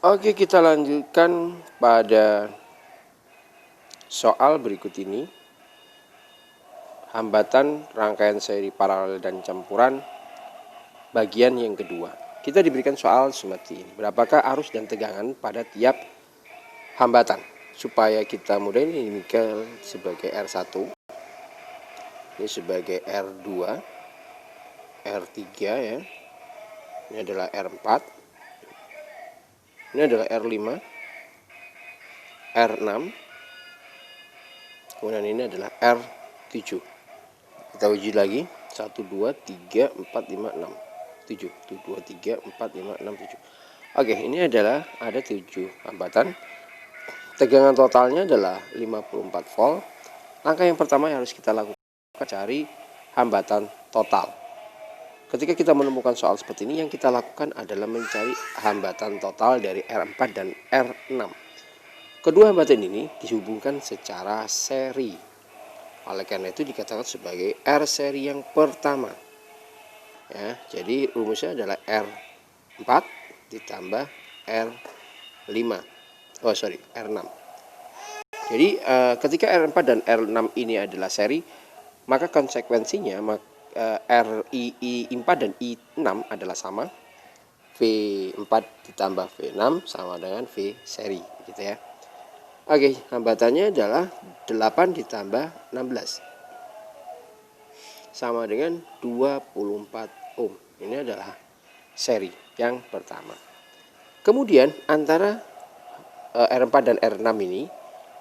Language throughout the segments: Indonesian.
Oke, kita lanjutkan pada soal berikut ini. Hambatan rangkaian seri paralel dan campuran bagian yang kedua. Kita diberikan soal seperti ini. Berapakah arus dan tegangan pada tiap hambatan? Supaya kita mudah, ini sebagai R1, ini sebagai R2, R3 ya. Ini adalah R4. Ini adalah R5, R6. Kemudian ini adalah R7. Kita uji lagi. 1, 2, 3, 4, 5, 6, 7. 1, 2, 3, 4, 5, 6, 7. Oke, ini adalah ada 7 hambatan. Tegangan totalnya adalah 54 volt. Langkah yang pertama yang harus kita lakukan, cari hambatan total. Ketika kita menemukan soal seperti ini, yang kita lakukan adalah mencari hambatan total dari R4 dan R6. Kedua hambatan ini dihubungkan secara seri. Oleh karena itu dikatakan sebagai R seri yang pertama. Ya, jadi rumusnya adalah R4 ditambah R5. R6. Jadi ketika R4 dan R6 ini adalah seri, maka konsekuensinya RI4 dan I6 adalah sama. V4 ditambah V6 sama dengan V seri, gitu ya. Oke, hambatannya adalah 8 ditambah 16 sama dengan 24 ohm. Ini adalah seri yang pertama. Kemudian antara R4 dan R6 ini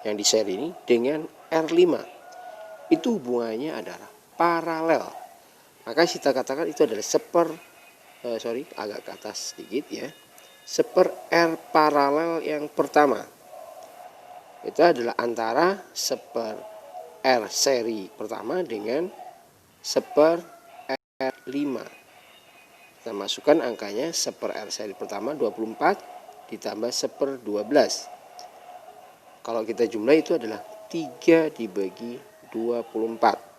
yang di seri ini dengan R5 itu hubungannya adalah paralel. Maka kita katakan itu adalah agak ke atas sedikit ya. Seper R paralel yang pertama. Itu adalah antara seper R seri pertama dengan seper R5. Kita masukkan angkanya. Seper R seri pertama 24 ditambah seper 12. Kalau kita jumlah itu adalah 3 dibagi 24.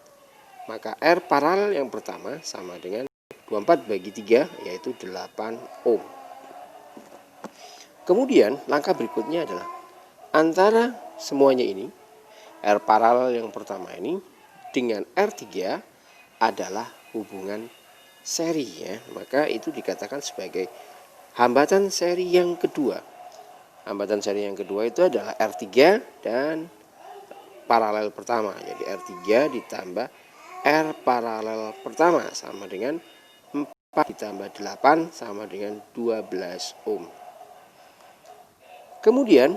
Maka R paralel yang pertama sama dengan 24 bagi 3, yaitu 8 ohm. Kemudian langkah berikutnya adalah antara semuanya ini, R paralel yang pertama ini dengan R3 adalah hubungan seri ya. Maka itu dikatakan sebagai hambatan seri yang kedua. Hambatan seri yang kedua itu adalah R3 dan paralel pertama. Jadi R3 ditambah R paralel pertama sama dengan 4 ditambah 8 sama dengan 12 ohm. Kemudian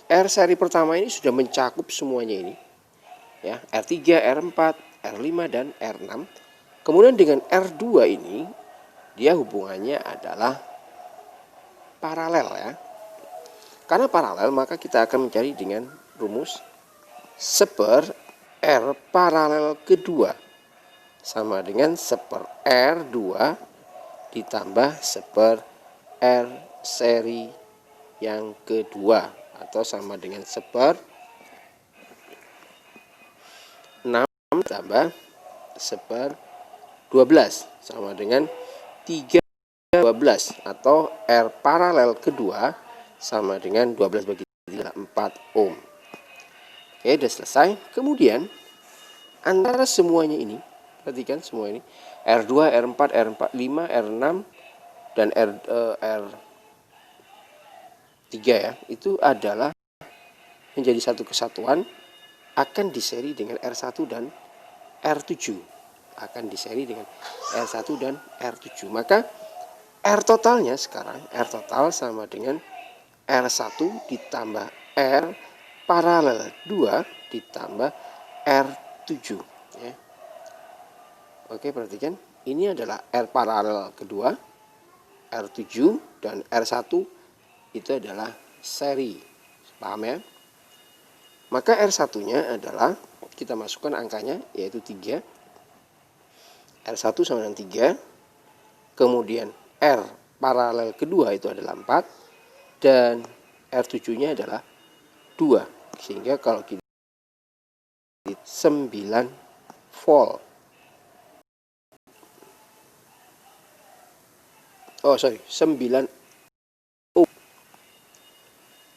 R seri pertama ini sudah mencakup semuanya ini. Ya, R3, R4, R5 dan R6. Kemudian dengan R2 ini dia hubungannya adalah paralel ya. Karena paralel maka kita akan mencari dengan rumus seper R paralel kedua sama dengan seper R2 ditambah seper R seri yang kedua, atau sama dengan seper 6 tambah seper 12 sama dengan 3 12, atau R paralel kedua sama dengan 12 bagi 3 4 ohm. Oke, sudah selesai. Kemudian antara semuanya ini, perhatikan semua ini, R2, R4, R5, R6 dan R3 ya, itu adalah menjadi satu kesatuan, akan diseri dengan R1 dan R7. Akan diseri dengan R1 dan R7. Maka R totalnya sekarang, R total sama dengan R1 ditambah R paralel 2 ditambah R7 ya. Oke, perhatikan ini adalah R paralel kedua, R7 dan R1 itu adalah seri. Paham ya? Maka R1 nya adalah, kita masukkan angkanya yaitu 3. R1 sama dengan 3. Kemudian R paralel kedua itu adalah 4 dan R7 nya adalah 2, sehingga kalau kita 9 volt. 9 ohm.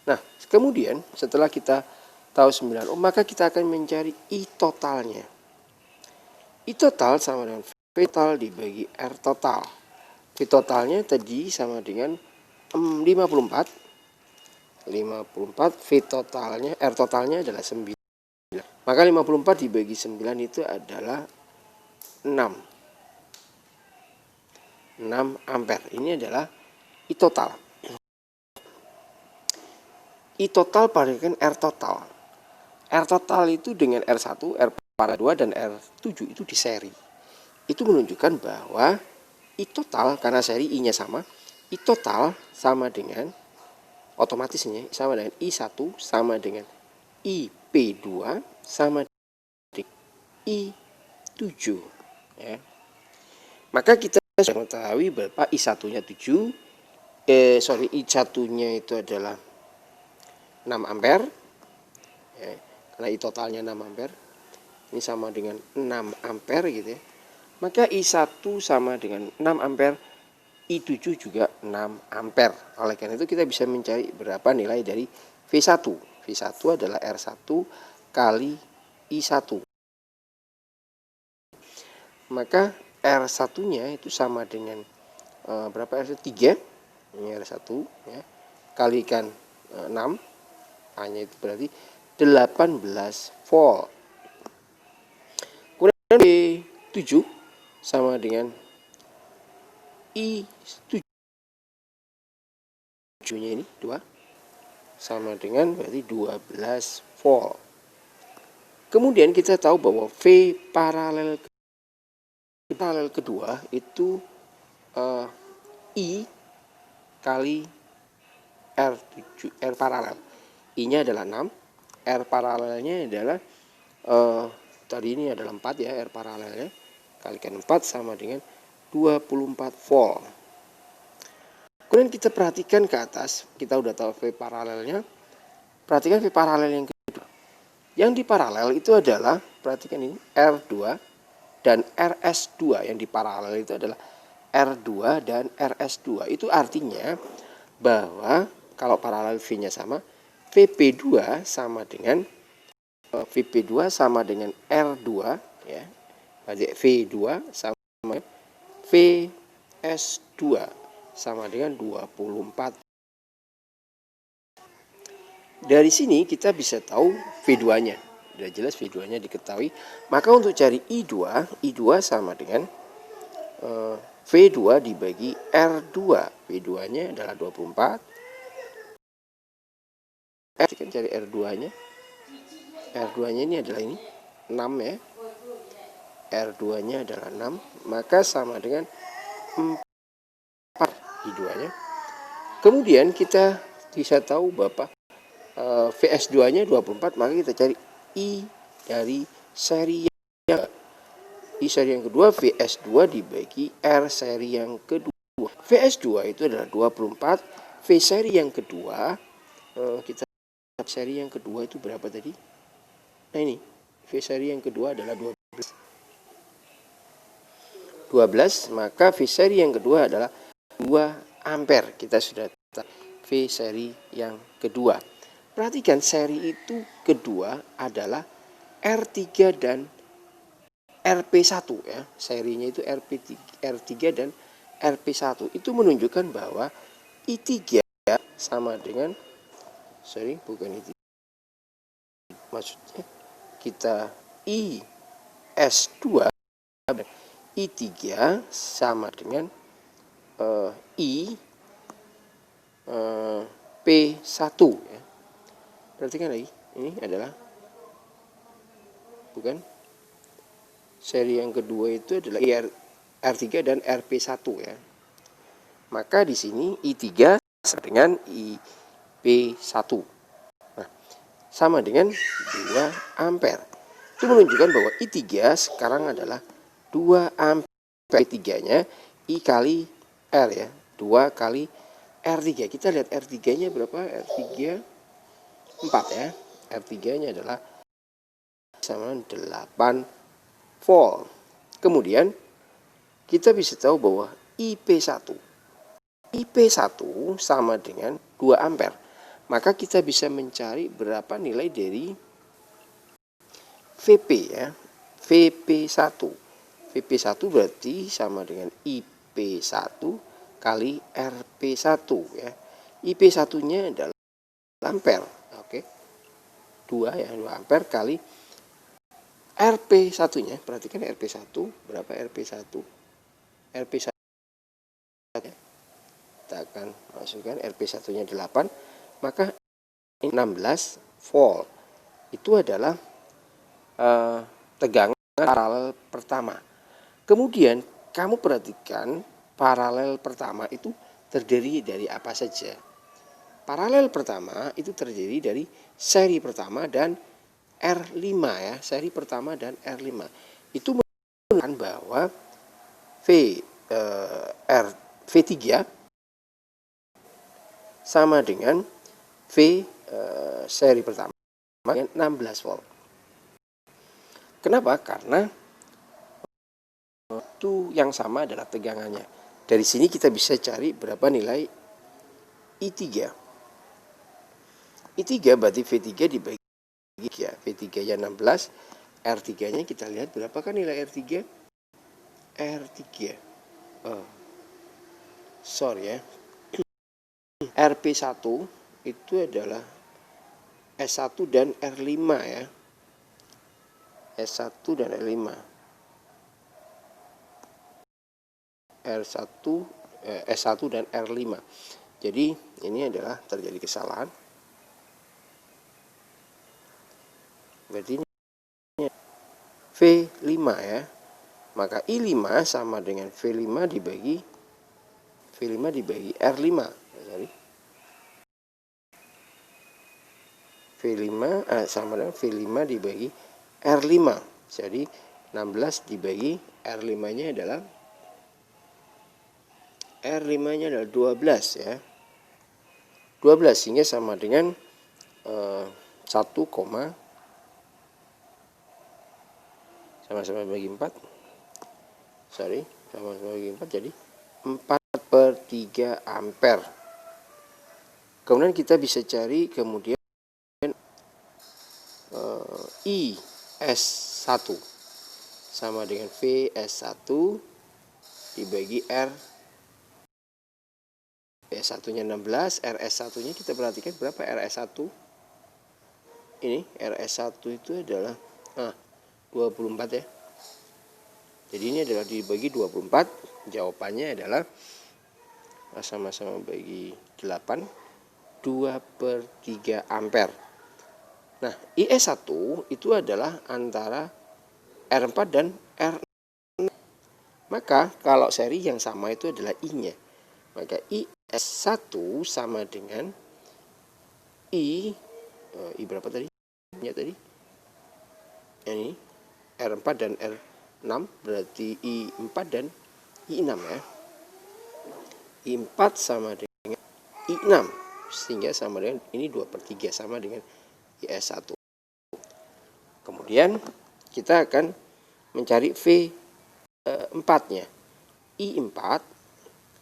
Nah, kemudian setelah kita tahu 9 ohm, maka kita akan mencari I totalnya. I total sama dengan V total dibagi R total. V totalnya tadi sama dengan 54. V totalnya, R totalnya adalah 9. Maka 54 dibagi 9 itu adalah 6 ampere. Ini adalah I total. I total berikan R total. R total itu dengan R1, R para 2 dan R7 itu di seri. Itu menunjukkan bahwa I total, karena seri I-nya sama, I total sama dengan otomatisnya sama dengan I1 sama dengan IP2 sama dengan I7 ya. Maka kita sudah mengetahui berapa I1-nya 7, I1-nya itu adalah 6 ampere ya, karena I totalnya 6 ampere. Ini sama dengan 6 ampere gitu ya. Maka I1 sama dengan 6 ampere, I7 juga 6 ampere. Oleh karena itu kita bisa mencari berapa nilai dari V1. V1 adalah R1 kali I1. Maka R1-nya itu sama dengan berapa? R1 3. Ini R1 ya. Kalikan 6. Hanya itu berarti 18 volt. Kemudian V7 sama dengan I7 nya ini 2 sama dengan berarti 12 volt. Kemudian kita tahu bahwa V paralel kedua itu I kali R7, R paralel. I-nya adalah 6, R paralelnya adalah tadi ini adalah 4 ya, R paralelnya kalikan 4 sama dengan 24 volt. Kemudian kita perhatikan ke atas, kita udah tahu V paralelnya. Perhatikan V paralel yang kedua. Yang di paralel itu adalah, perhatikan ini, R2 dan RS2. Yang di paralel itu adalah R2 dan RS2. Itu artinya bahwa kalau paralel V-nya sama, VP2 sama dengan VP2 sama dengan R2 ya. Berarti V2 sama dengan VS2 sama dengan 24. Dari sini kita bisa tahu V2-nya. Sudah jelas V2-nya diketahui. Maka untuk cari I2 sama dengan V2 dibagi R2. V2-nya adalah 24. Kita cari R2-nya. R2-nya ini adalah ini 6 ya. R2-nya adalah 6, maka sama dengan 4 I2-nya. Kemudian kita bisa tahu Bapak VS2-nya 24, maka kita cari I dari seri yang kedua, VS2 dibagi R seri yang kedua. VS2 itu adalah 24, V seri yang kedua, kita seri yang kedua itu berapa tadi? Nah ini, V seri yang kedua adalah 12, maka V seri yang kedua adalah 2 ampere. Kita sudah tahu V seri yang kedua. Perhatikan seri itu kedua adalah R3 dan RP1 ya. Serinya itu R3 dan RP1. Itu menunjukkan bahwa I3 sama dengan bukan I3. Maksudnya kita IS2 I3 sama dengan P1 ya. Perhatikan lagi, ini adalah bukan seri yang kedua itu adalah R3 dan RP1 ya. Maka di sini I3 sama dengan IP1. Nah, sama dengan 2 ampere. Itu menunjukkan bahwa I3 sekarang adalah 2 ampere. I3-nya I kali R ya. 2 kali R3. Kita lihat R3-nya berapa? R3 4 ya. R3-nya adalah sama 8 volt. Kemudian kita bisa tahu bahwa IP1 sama dengan 2 ampere. maka kita bisa mencari berapa nilai dari VP ya. VP1. VP1 berarti sama dengan IP1 kali RP1 ya. IP1-nya adalah ampere. Oke. 2 ya, 2 ampere kali RP1-nya. Perhatikan RP1 berapa RP1? RP1 kita akan masukkan RP1-nya 8, maka 16 volt. Itu adalah tegangan paralel pertama. Kemudian kamu perhatikan paralel pertama itu terdiri dari apa saja. Paralel pertama itu terdiri dari seri pertama dan R5 ya, seri pertama dan R5. Itu menunjukkan bahwa V3 sama dengan V seri pertama dengan 16 volt. Kenapa? Karena itu yang sama adalah tegangannya. Dari sini kita bisa cari berapa nilai I3. I3 berarti V3 dibagi ya. V3-nya 16, R3-nya kita lihat berapakah nilai R3? R3. Sorry ya. RP1 itu adalah S1 dan R5 ya. S1 dan R5. S1 dan R5. Jadi ini adalah terjadi kesalahan. Berarti ini V5 ya. Maka I5 sama dengan V5 dibagi R5. Sorry. V5 sama dengan V5 dibagi R5. Jadi 16 dibagi R5-nya adalah 12 ya. 12 sehingga sama dengan 1, sama-sama bagi 4. Sorry, sama-sama bagi 4 jadi 4/3 ampere. Kemudian kita bisa cari kemudian IS1 sama dengan VS1 dibagi R. VS1-nya 16, RS1-nya kita perhatikan berapa RS1? Ini RS1 itu adalah 24 ya. Jadi ini adalah dibagi 24. Jawabannya adalah sama-sama bagi 8, 2/3 ampere. Nah, IS1 itu adalah antara R4 dan R6. Maka kalau seri yang sama itu adalah I-nya. Maka IS1 sama dengan I berapa tadi? I-nya tadi? Ini R4 dan R6 berarti I4 dan I6 ya. I4 sama dengan I6 sehingga sama dengan ini 2/3 sama dengan IS1. Kemudian kita akan mencari V4-nya. I4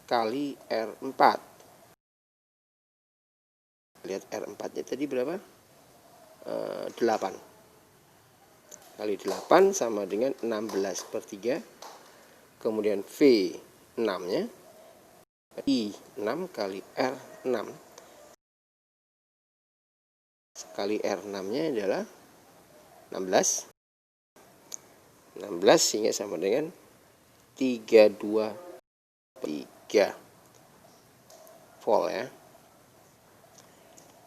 kali R4. Lihat R4-nya tadi berapa? 8. Kali 8 sama dengan 16/3. Kemudian V6-nya I6 kali R6 kali R6-nya adalah 16 sehingga sama dengan 323 volt ya.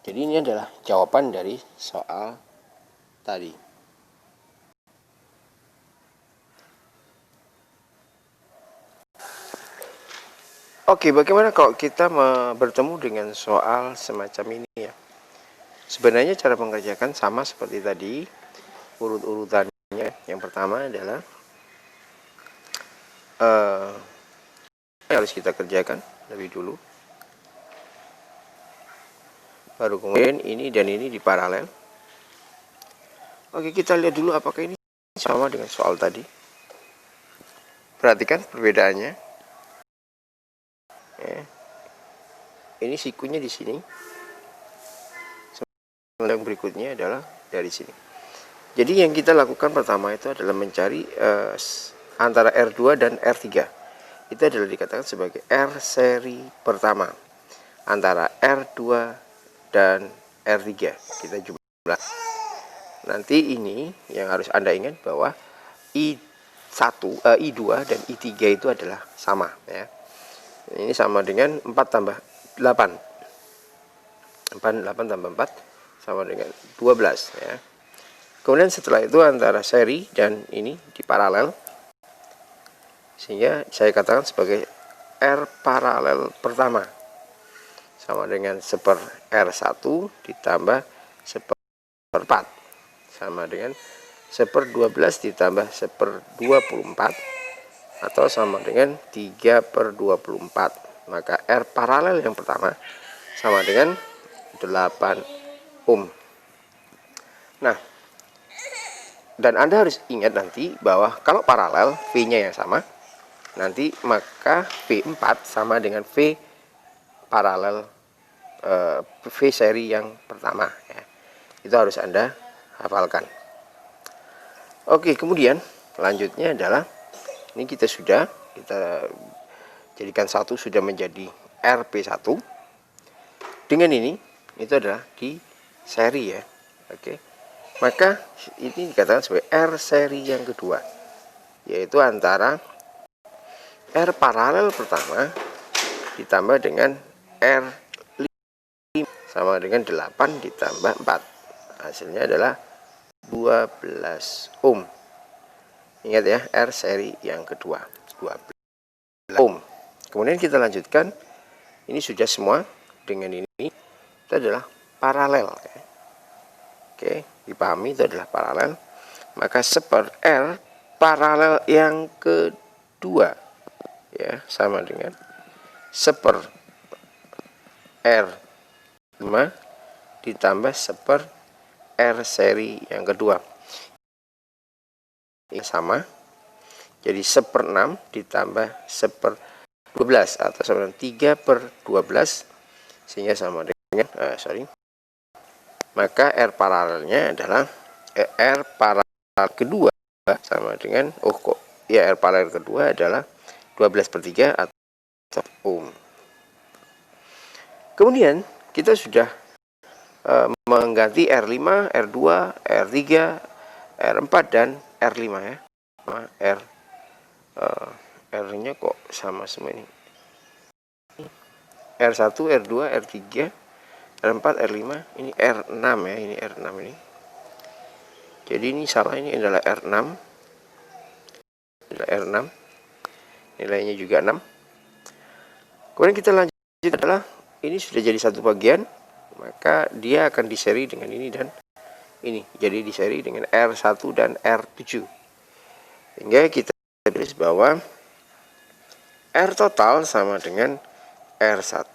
Jadi ini adalah jawaban dari soal tadi. Oke, bagaimana kalau kita bertemu dengan soal semacam ini ya? Sebenarnya cara mengerjakan sama seperti tadi, urut-urutannya. Yang pertama adalah harus kita kerjakan lebih dulu. Baru kemudian ini dan ini diparalel. Oke, kita lihat dulu apakah ini sama dengan soal tadi. Perhatikan perbedaannya. Ya. Ini sikunya di sini. yang berikutnya adalah dari sini. Jadi yang kita lakukan pertama itu adalah mencari antara R2 dan R3. Itu adalah dikatakan sebagai R seri pertama antara R2 dan R3. Kita jumlah. Nanti ini yang harus Anda ingat bahwa I1, I2 dan I3 itu adalah sama ya. Ini sama dengan 4 tambah 8. 8 tambah 4 sama dengan 12 ya. Kemudian setelah itu antara seri dan ini di paralel, sehingga saya katakan sebagai R paralel pertama sama dengan seper R1 ditambah seper 4 sama dengan seper 12 ditambah seper 24 atau sama dengan 3/24. Maka R paralel yang pertama sama dengan 8 ohm. Nah, dan Anda harus ingat nanti bahwa kalau paralel V-nya yang sama, nanti maka V4 sama dengan V paralel V seri yang pertama ya. Itu harus Anda hafalkan. Oke, kemudian lanjutnya adalah ini kita jadikan satu sudah menjadi RP1. Dengan ini itu adalah di seri ya. Oke. Maka ini dikatakan sebagai R seri yang kedua, yaitu antara R paralel pertama ditambah dengan R5 sama dengan 8 ditambah 4. Hasilnya adalah 12 ohm. Ingat ya, R seri yang kedua 12 ohm. Kemudian kita lanjutkan. Ini sudah semua dengan ini. Itu adalah paralel ya. Oke, dipahami itu adalah paralel. Maka seper R paralel yang kedua ya sama dengan seper R5 ditambah seper R seri yang kedua. Ini sama. Jadi seper 6 ditambah seper 12 atau sama dengan 3/12 sehingga sama dengan maka R paralelnya adalah R paralel kedua sama dengan R paralel kedua adalah 12/3 atau ohm. Kemudian kita sudah mengganti R5, R2, R3, R4 dan R5 ya. R-nya kok sama semua ini. R1, R2, R3, R4, R5, ini R6 ya, ini R6 ini. Jadi ini salah, ini adalah R6. Adalah R6. Nilainya juga 6. Kemudian kita lanjut adalah ini sudah jadi satu bagian, maka dia akan diseri dengan ini dan ini. Jadi diseri dengan R1 dan R7. Sehingga kita tulis bahwa R total sama dengan R1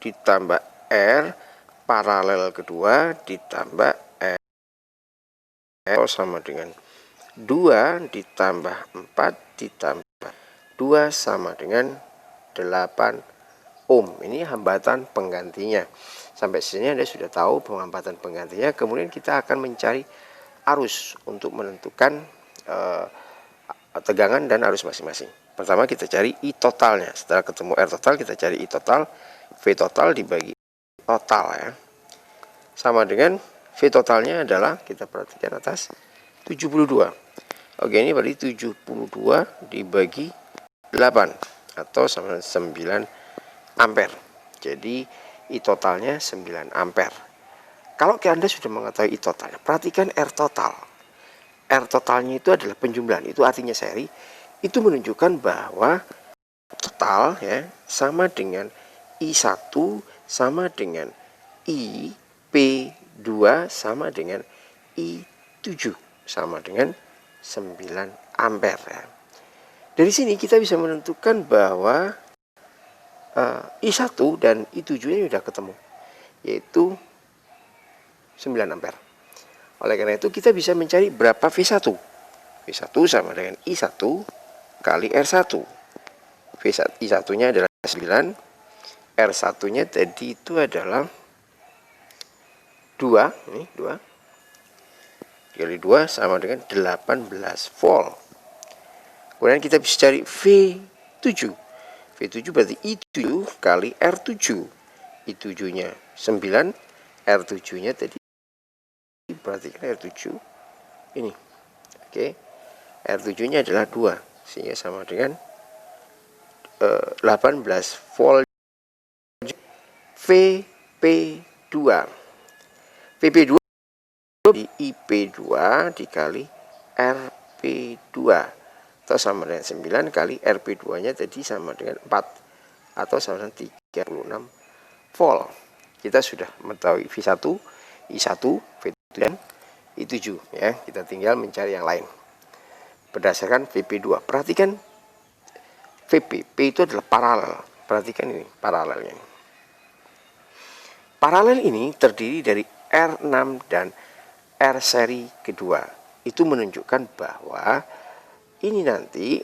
ditambah R paralel kedua ditambah R sama dengan 2 ditambah 4 ditambah 2 sama dengan 8 ohm. Ini hambatan penggantinya. Sampai sini Anda sudah tahu penghambatan penggantinya. Kemudian kita akan mencari arus untuk menentukan tegangan dan arus masing-masing. Pertama kita cari I totalnya. Setelah ketemu R total kita cari I total. V total dibagi total ya. Sama dengan V totalnya adalah kita perhatikan atas 72. Oke, ini berarti 72 dibagi 8 atau sama 9 ampere. Jadi I totalnya 9 ampere. Kalau Anda sudah mengetahui I totalnya, perhatikan R total. R totalnya itu adalah penjumlahan, itu artinya seri. Itu menunjukkan bahwa total ya sama dengan I1 sama dengan IP2 sama dengan I7 sama dengan 9 ampere ya. Dari sini kita bisa menentukan bahwa I1 dan I7 nya sudah ketemu, yaitu 9 ampere. Oleh karena itu kita bisa mencari berapa V1. V1 sama dengan I1 kali R1. I1 nya adalah 9, R1 nya tadi itu adalah 2, ini 2 kali 2 sama dengan 18 volt. Kemudian kita bisa cari V7. V7 berarti I7 kali R7. I7 nya 9, R7 nya tadi berarti kan R7 ini. Oke. R7 nya adalah 2 sehingga sama dengan 18 volt. VP2. VP2 di IP2 dikali RP2 atau sama dengan 9 kali RP2 nya tadi sama dengan 4 atau sama dengan 36 volt. Kita sudah mengetahui V1, I1, V2 dan I7 ya. Kita tinggal mencari yang lain berdasarkan VP2. Perhatikan VP, P itu adalah paralel. Perhatikan ini paralelnya. Paralel ini terdiri dari R6 dan R seri kedua. Itu menunjukkan bahwa ini nanti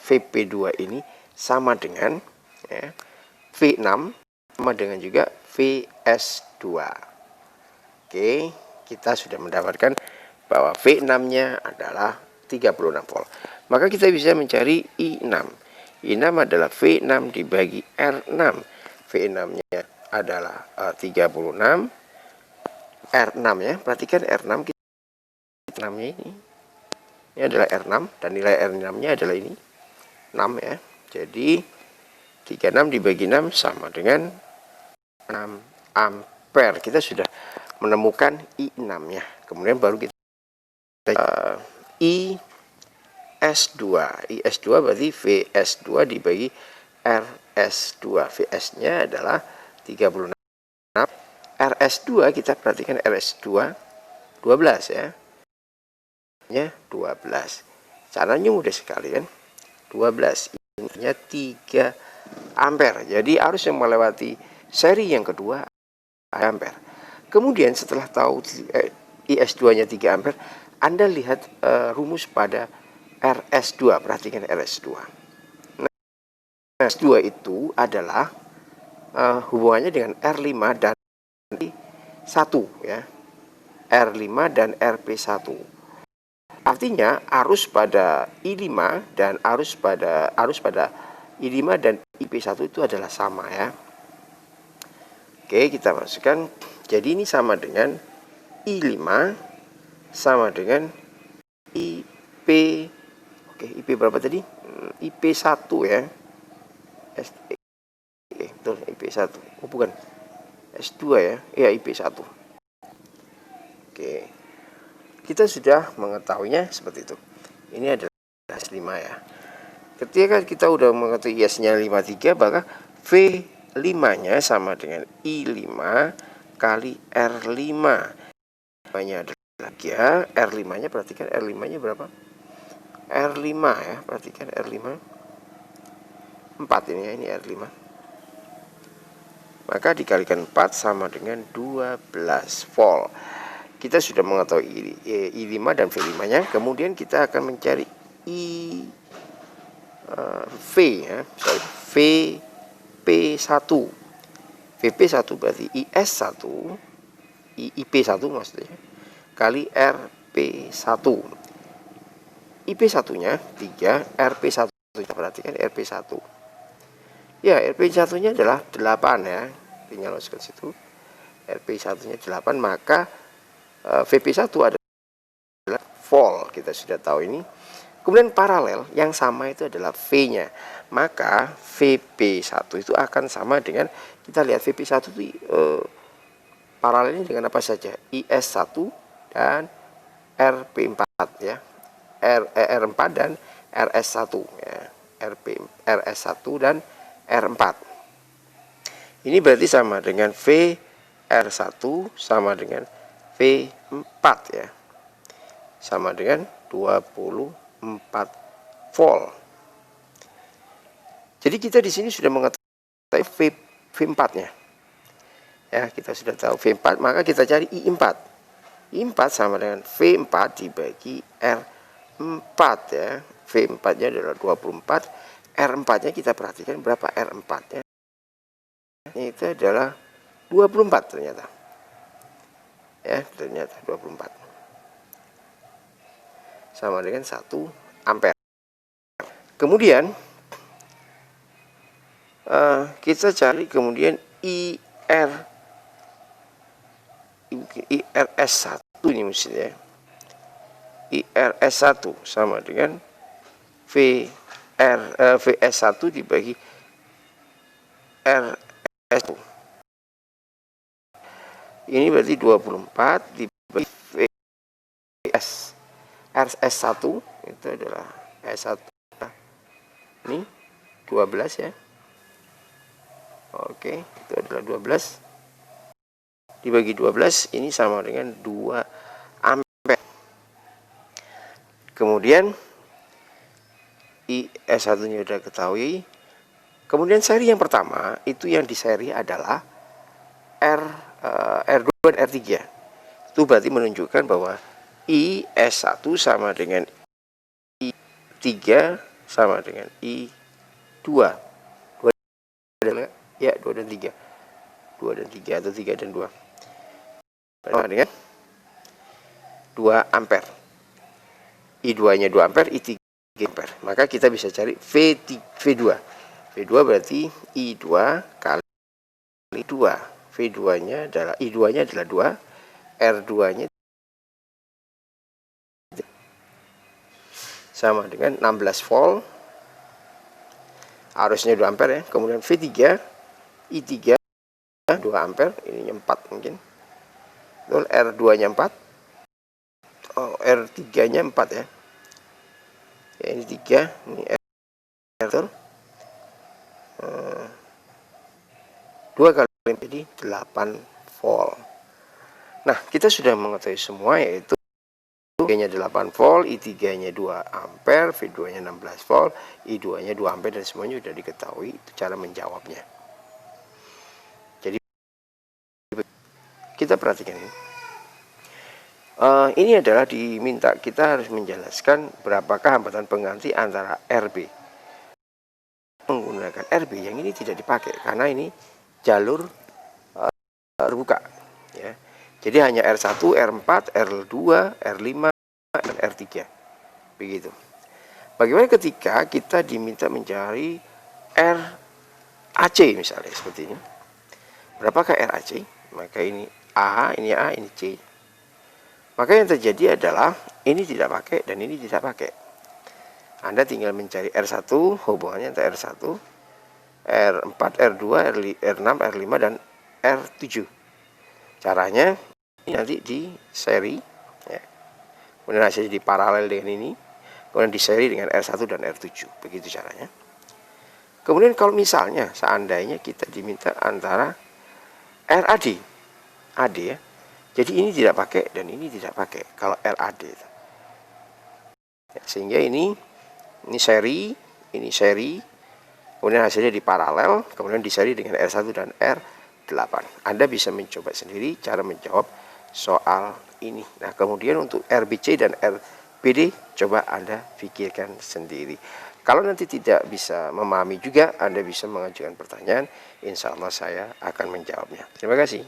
VP2 ini sama dengan ya, V6 sama dengan juga VS2. Oke, kita sudah mendapatkan bahwa V6-nya adalah 36 volt. Maka kita bisa mencari I6. I6 adalah V6 dibagi R6. V6-nya adalah 36. R6 ya, perhatikan R6 kita 6-nya ini adalah R6 dan nilai R6-nya adalah ini 6 ya. Jadi 36 dibagi 6 sama dengan 6 ampere. Kita sudah menemukan I6-nya. Kemudian baru kita IS2. IS2 berarti VS2 dibagi RS2. VS-nya adalah 36. RS2 kita perhatikan RS2 12 ya. Nya 12. Caranya mudah sekali kan. 12 ininya 3 ampere. Jadi arus yang melewati seri yang kedua ampere. Kemudian setelah tahu IS2-nya 3 ampere, Anda lihat rumus pada RS2. Perhatikan RS2. Nah, RS2 itu adalah hubungannya dengan R5 dan 1 ya. R5 dan RP1. Artinya arus pada I5 dan arus pada I5 dan IP1 itu adalah sama ya. Oke, kita masukkan. Jadi ini sama dengan I5 sama dengan IP. Oke, IP berapa tadi? IP1 ya. Oke, betul IP1. Oh, bukan. S2 ya. Ya, IP1. Oke. Kita sudah mengetahuinya seperti itu. Ini adalah S5 ya. Ketika kita udah mengetahui IS-nya 53, maka V5-nya sama dengan I5 kali R5. R5-nya adalah 3, R5-nya perhatikan R5-nya berapa? R5 ya, perhatikan R5. 4 ini ya, ini R5. Maka dikalikan 4 sama dengan 12 volt. Kita sudah mengetahui I5 dan V5-nya. Kemudian kita akan mencari V ya, VP1. VP1 berarti IS1, IP1 maksudnya, kali RP1. IP1-nya 3, RP1 kita perhatikan RP1. Ya, RP1-nya adalah 8 ya. Tinggal masuk ke situ. RP1-nya 8, maka VP1 adalah volt. Kita sudah tahu ini. Kemudian paralel yang sama itu adalah V-nya. Maka VP1 itu akan sama dengan, kita lihat VP1 itu paralelnya dengan apa saja? IS1 dan RP4 ya. R4 dan RS1 ya. RS1 dan R4. Ini berarti sama dengan VR1 sama dengan V4 ya. Sama dengan 24 volt. Jadi kita di sini sudah mengetahui V4-nya. Ya, kita sudah tahu V4, maka kita cari I4. I4 sama dengan V4 dibagi R4 ya. V4-nya adalah 24. R4-nya kita perhatikan berapa R4-nya. Itu adalah 24 ternyata. ya, ternyata 24 sama dengan 1 ampere. Kemudian kita cari kemudian IRS1 ini mestinya. IRS1 sama dengan VS1 dibagi RS1. Ini berarti 24 dibagi VS. RS1 itu adalah S1. Ini 12 ya. Oke, itu adalah 12 dibagi 12, ini sama dengan 2 ampere. Kemudian IS1 nya sudah ketahui. Kemudian seri yang pertama itu yang diseri adalah R2 dan R3. Itu berarti menunjukkan bahwa IS1 sama dengan I3 sama dengan I2. Ya, 2 dan 3. 2 dan 3 atau 3 dan 2. Sama dengan 2 ampere. I2 nya 2 ampere, I3 ampere. Maka kita bisa cari V2. V2 berarti I2 kali 2. V2 nya adalah I2 nya adalah 2, R2 nya sama dengan 16 volt. Arusnya 2 ampere ya. Kemudian V3 I3 2 ampere, ininya 4 mungkin. Lalu R2 nya 4. R3 nya 4 ya. Ya ini 3, ini R. 2 kali jadi 8 volt. Nah, kita sudah mengetahui semua, yaitu I3 nya 8 volt, I3 nya 2 ampere, V2 nya 16 volt, I2 nya 2 ampere, dan semuanya sudah diketahui. Itu cara menjawabnya. Jadi kita perhatikan ini. Ini adalah diminta kita harus menjelaskan berapakah hambatan pengganti antara RB. Menggunakan RB yang ini tidak dipakai karena ini jalur terbuka ya. Jadi hanya R1, R4, R2, R5, dan R3. Begitu. Bagaimana ketika kita diminta mencari RAC misalnya seperti ini. Berapakah RAC? Maka ini A, ini C. Maka yang terjadi adalah ini tidak pakai dan ini tidak pakai. Anda tinggal mencari R1, hubungannya antara R1, R4, R2, R6, R5, dan R7. Caranya ini nanti di seri ya. Kemudian hasilnya di paralel dengan ini, kemudian di seri dengan R1 dan R7. Begitu caranya. Kemudian kalau misalnya seandainya kita diminta antara RAD ya. Jadi ini tidak pakai dan ini tidak pakai kalau RAD itu. Ya, sehingga ini seri, ini seri, kemudian hasilnya di paralel, kemudian di seri dengan R1 dan R8. Anda bisa mencoba sendiri cara menjawab soal ini. Nah, kemudian untuk RBC dan RBD coba Anda pikirkan sendiri. Kalau nanti tidak bisa memahami juga, Anda bisa mengajukan pertanyaan. Insya Allah saya akan menjawabnya. Terima kasih.